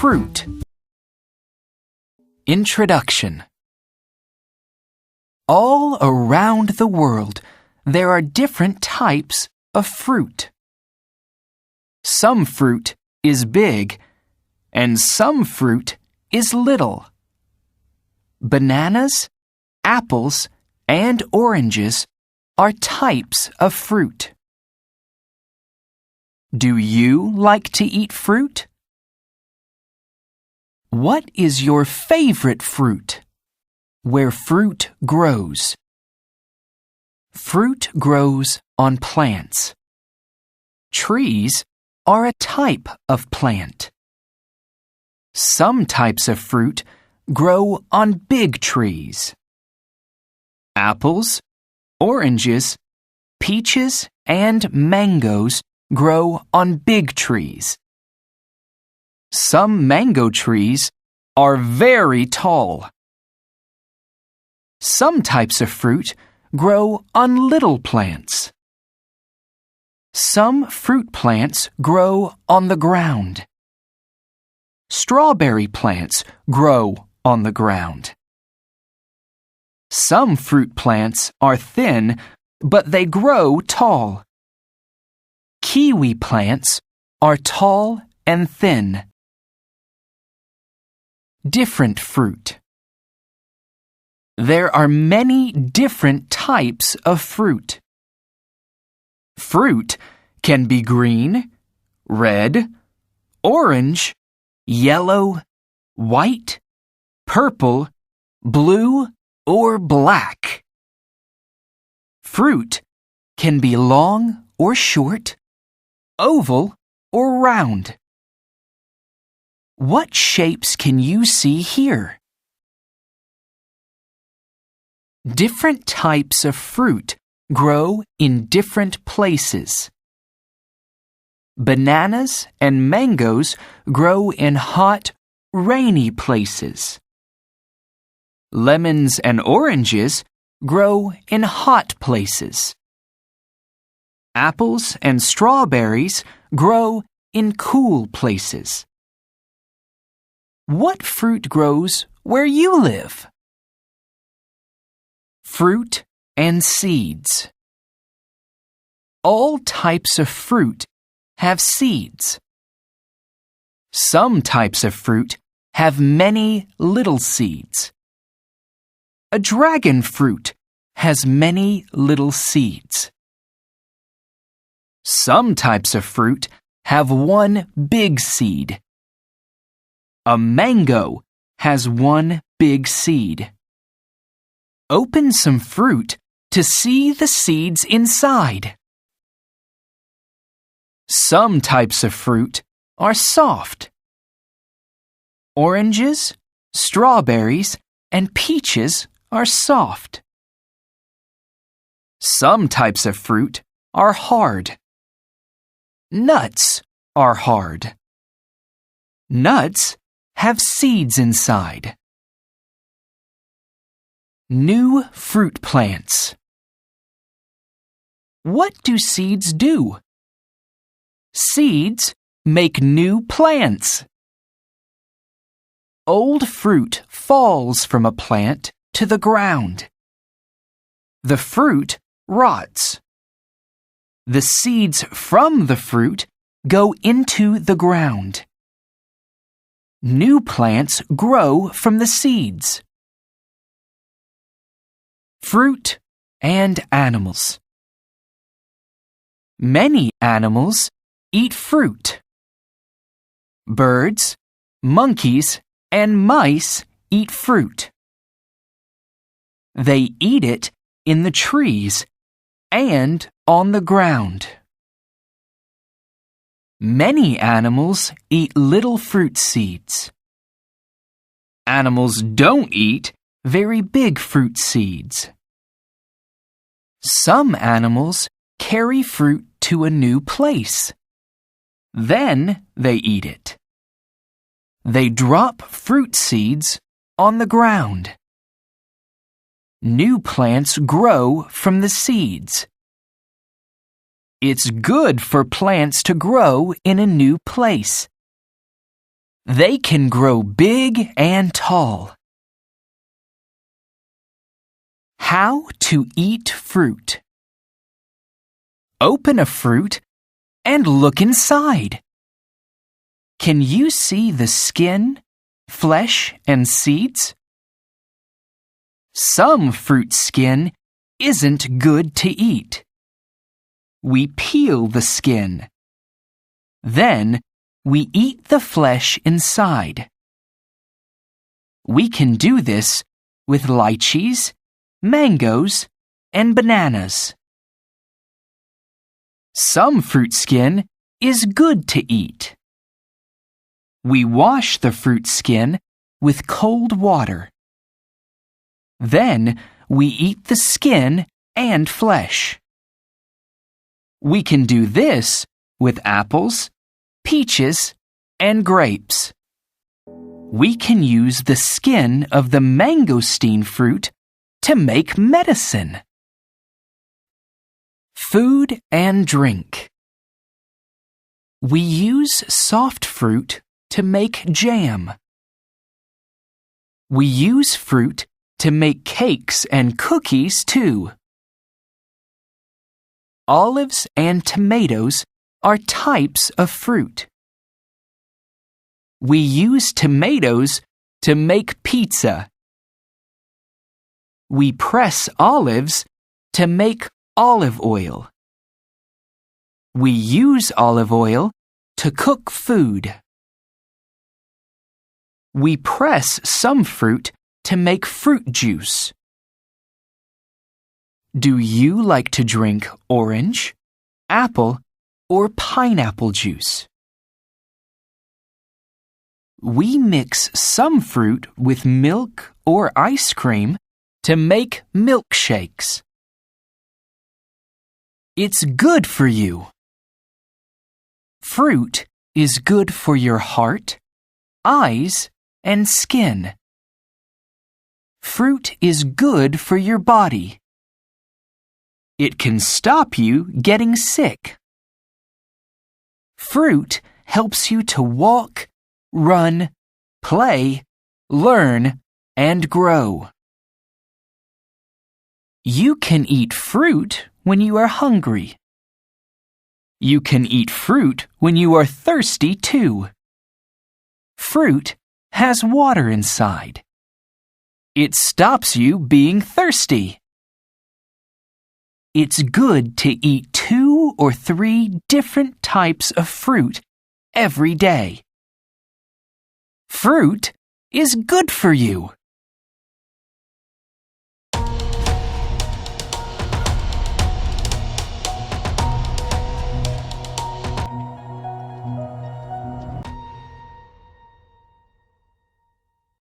fruit. Introduction. All around the world, there are different types of fruit. Some fruit is big, and some fruit is little. Bananas, apples, and oranges are types of fruit. Do you like to eat fruit? What is your favorite fruit? Where fruit grows. Fruit grows on plants. Trees are a type of plant. Some types of fruit grow on big trees. Apples, oranges, peaches, and mangoes grow on big trees. Some mango trees are very tall. Some types of fruit grow on little plants. Some fruit plants grow on the ground. Strawberry plants grow on the ground. Some fruit plants are thin, but they grow tall. Kiwi plants are tall and thin. Different fruit. There are many different types of fruit. Fruit can be green, red, orange, yellow, white, purple, blue, or black. Fruit can be long or short, oval or round. What shapes can you see here? Different types of fruit grow in different places. Bananas and mangoes grow in hot, rainy places. Lemons and oranges grow in hot places. Apples and strawberries grow in cool places. What fruit grows where you live? Fruit and seeds. All types of fruit have seeds. Some types of fruit have many little seeds. A dragon fruit has many little seeds. Some types of fruit have one big seed. A mango has one big seed. Open some fruit to see the seeds inside. Some types of fruit are soft. Oranges, strawberries, and peaches are soft. Some types of fruit are hard. Nuts are hard. Nuts have seeds inside. New fruit plants. What do seeds do? Seeds make new plants. Old fruit falls from a plant to the ground. The fruit rots. The seeds from the fruit go into the ground. New plants grow from the seeds. Fruit and animals. Many animals eat fruit. Birds, monkeys, and mice eat fruit. They eat it in the trees and on the ground. Many animals eat little fruit seeds. Animals don't eat very big fruit seeds. Some animals carry fruit to a new place. Then they eat it. They drop fruit seeds on the ground. New plants grow from the seeds. It's good for plants to grow in a new place. They can grow big and tall. How to eat fruit. Open a fruit and look inside. Can you see the skin, flesh, and seeds? Some fruit skin isn't good to eat. We peel the skin. Then, we eat the flesh inside. We can do this with lychees, mangoes, and bananas. Some fruit skin is good to eat. We wash the fruit skin with cold water. Then, we eat the skin and flesh. We can do this with apples, peaches, and grapes. We can use the skin of the mangosteen fruit to make medicine. Food and drink. We use soft fruit to make jam. We use fruit to make cakes and cookies too. Olives and tomatoes are types of fruit. We use tomatoes to make pizza. We press olives to make olive oil. We use olive oil to cook food. We press some fruit to make fruit juice. Do you like to drink orange, apple, or pineapple juice? We mix some fruit with milk or ice cream to make milkshakes. It's good for you. Fruit is good for your heart, eyes, and skin. Fruit is good for your body. It can stop you getting sick. Fruit helps you to walk, run, play, learn, and grow. You can eat fruit when you are hungry. You can eat fruit when you are thirsty too. Fruit has water inside. It stops you being thirsty. It's good to eat 2 or 3 different types of fruit every day. Fruit is good for you.